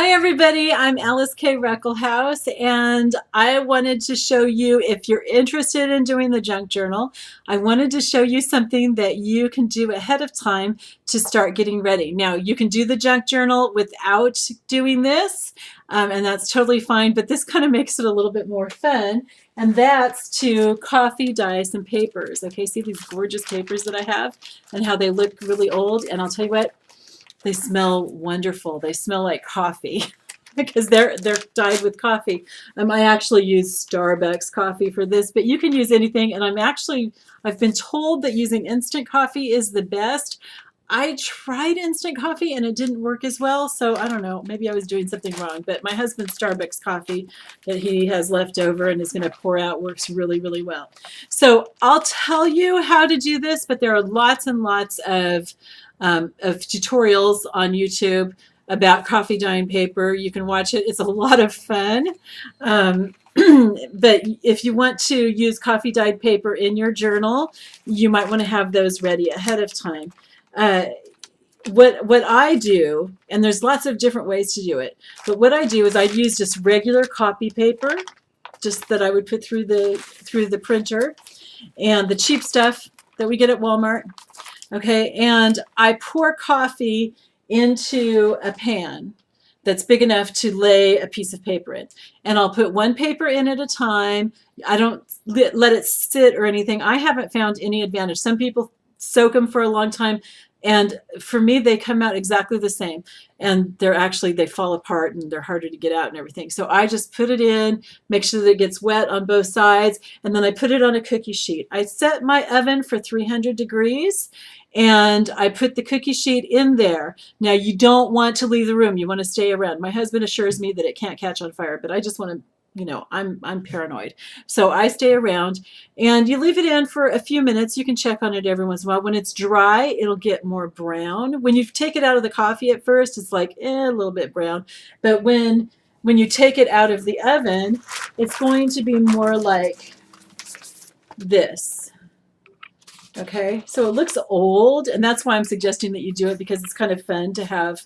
Hi everybody, I'm Alyce-Kay Ruckelshaus, and I wanted to show you, if you're interested in doing the junk journal, I wanted to show you something that you can do ahead of time to start getting ready. Now, you can do the junk journal without doing this, and that's totally fine, but this kind of makes it a little bit more fun, and that's to coffee dye some papers. Okay, see these gorgeous papers that I have and how they look really old, and I'll tell you what, they smell wonderful. They smell like coffee because they're dyed with coffee. I actually use Starbucks coffee for this, but you can use anything. And I've been told that using instant coffee is the best. I tried instant coffee and it didn't work as well, so I don't know. Maybe I was doing something wrong. But my husband's Starbucks coffee that he has left over and is going to pour out works really, really well. So I'll tell you how to do this, but there are lots and lots of tutorials on YouTube about coffee dyeing paper. You can watch it. It's a lot of fun. But if you want to use coffee dyed paper in your journal, you might want to have those ready ahead of time. What I do, and there's lots of different ways to do it, but what I do is I use just regular copy paper, just that I would put through the printer, and the cheap stuff that we get at Walmart. Okay, and I pour coffee into a pan that's big enough to lay a piece of paper in. And I'll put one paper in at a time. I don't let it sit or anything. I haven't found any advantage. Some people soak them for a long time, and for me they come out exactly the same, and they fall apart and they're harder to get out and everything. So I just put it in, make sure that it gets wet on both sides, and then I put it on a cookie sheet. I set my oven for 300 degrees, and I put the cookie sheet in there. Now, you don't want to leave the room. You want to stay around. My husband assures me that it can't catch on fire, but I just want to, I'm paranoid. So I stay around, and you leave it in for a few minutes. You can check on it every once in a while. When it's dry, it'll get more brown. When you take it out of the coffee at first, it's like a little bit brown. But when you take it out of the oven, it's going to be more like this. Okay, so it looks old, and that's why I'm suggesting that you do it, because it's kind of fun to have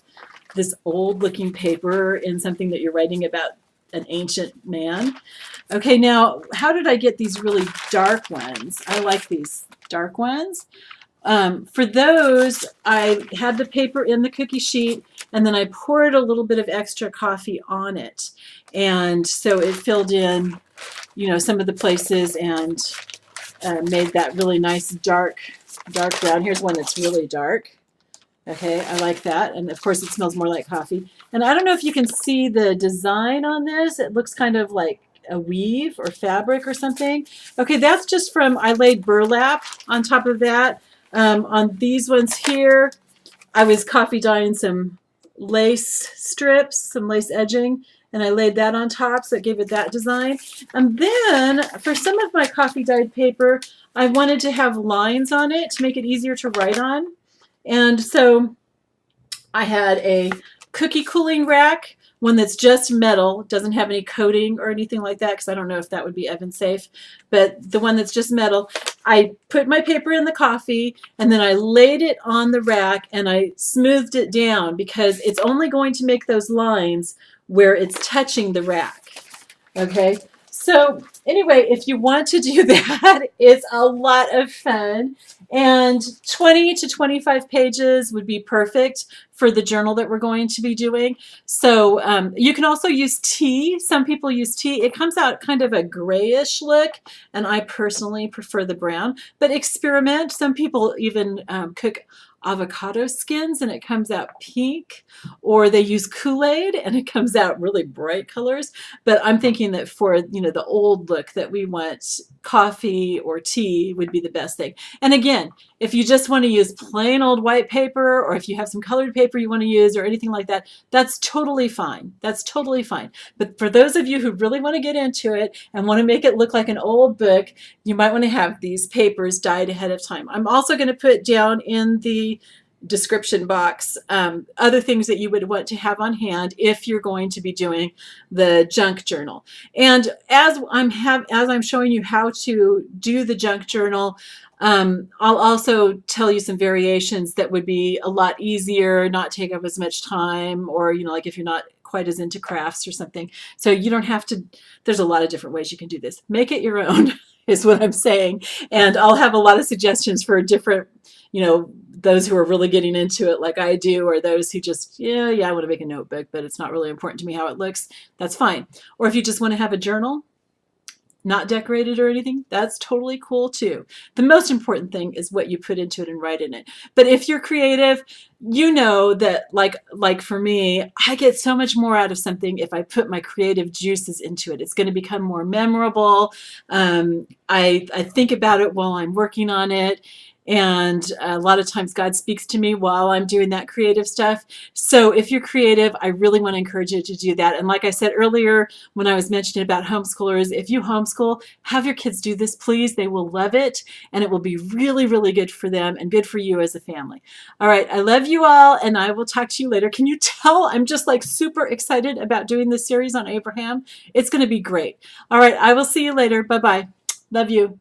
this old looking paper in something that you're writing about an ancient man. Okay, now how did I get these really dark ones? I like these dark ones. For those, I had the paper in the cookie sheet, and then I poured a little bit of extra coffee on it, and so it filled in, some of the places, and made that really nice dark brown. Here's one that's really dark. Okay, I like that, and of course it smells more like coffee. And I don't know if you can see the design on this. It looks kind of like a weave or fabric or something. Okay, that's just from, I laid burlap on top of that. On these ones here, I was coffee dyeing some lace strips, some lace edging, and I laid that on top, so it gave it that design. And then for some of my coffee dyed paper, I wanted to have lines on it to make it easier to write on. And so I had a cookie cooling rack, one that's just metal, doesn't have any coating or anything like that, because I don't know if that would be oven safe, but the one that's just metal. I put my paper in the coffee, and then I laid it on the rack, and I smoothed it down, because it's only going to make those lines where it's touching the rack. Okay, so anyway, if you want to do that, it's a lot of fun, and 20 to 25 pages would be perfect for the journal that we're going to be doing. So you can also use tea. Some people use tea. It comes out kind of a grayish look, and I personally prefer the brown, but experiment. Some people even cook avocado skins and it comes out pink, or they use Kool-Aid and it comes out really bright colors. But I'm thinking that for the old look that we want, coffee or tea would be the best thing. And again, if you just want to use plain old white paper, or if you have some colored paper you want to use or anything like that, that's totally fine. That's totally fine. But for those of you who really want to get into it and want to make it look like an old book, you might want to have these papers dyed ahead of time. I'm also going to put down in the description box other things that you would want to have on hand if you're going to be doing the junk journal. And as I'm showing you how to do the junk journal, I'll also tell you some variations that would be a lot easier, not take up as much time, or, you know, like if you're not quite as into crafts or something. So you don't have to, there's a lot of different ways you can do this. Make it your own is what I'm saying. And I'll have a lot of suggestions for different, you know, those who are really getting into it like I do, or those who just, yeah, I want to make a notebook, but it's not really important to me how it looks. That's fine. Or if you just want to have a journal, not decorated or anything, that's totally cool too. The most important thing is what you put into it and write in it. But if you're creative, you know that like for me, I get so much more out of something if I put my creative juices into it. It's going to become more memorable. I think about it while I'm working on it. And a lot of times God speaks to me while I'm doing that creative stuff. So if you're creative, I really want to encourage you to do that. And like I said earlier, when I was mentioning about homeschoolers, if you homeschool, have your kids do this, please. They will love it, and it will be really, really good for them and good for you as a family. All right, I love you all, and I will talk to you later. Can you tell I'm just like super excited about doing this series on Abraham? It's going to be great. All right, I will see you later. Bye-bye. Love you.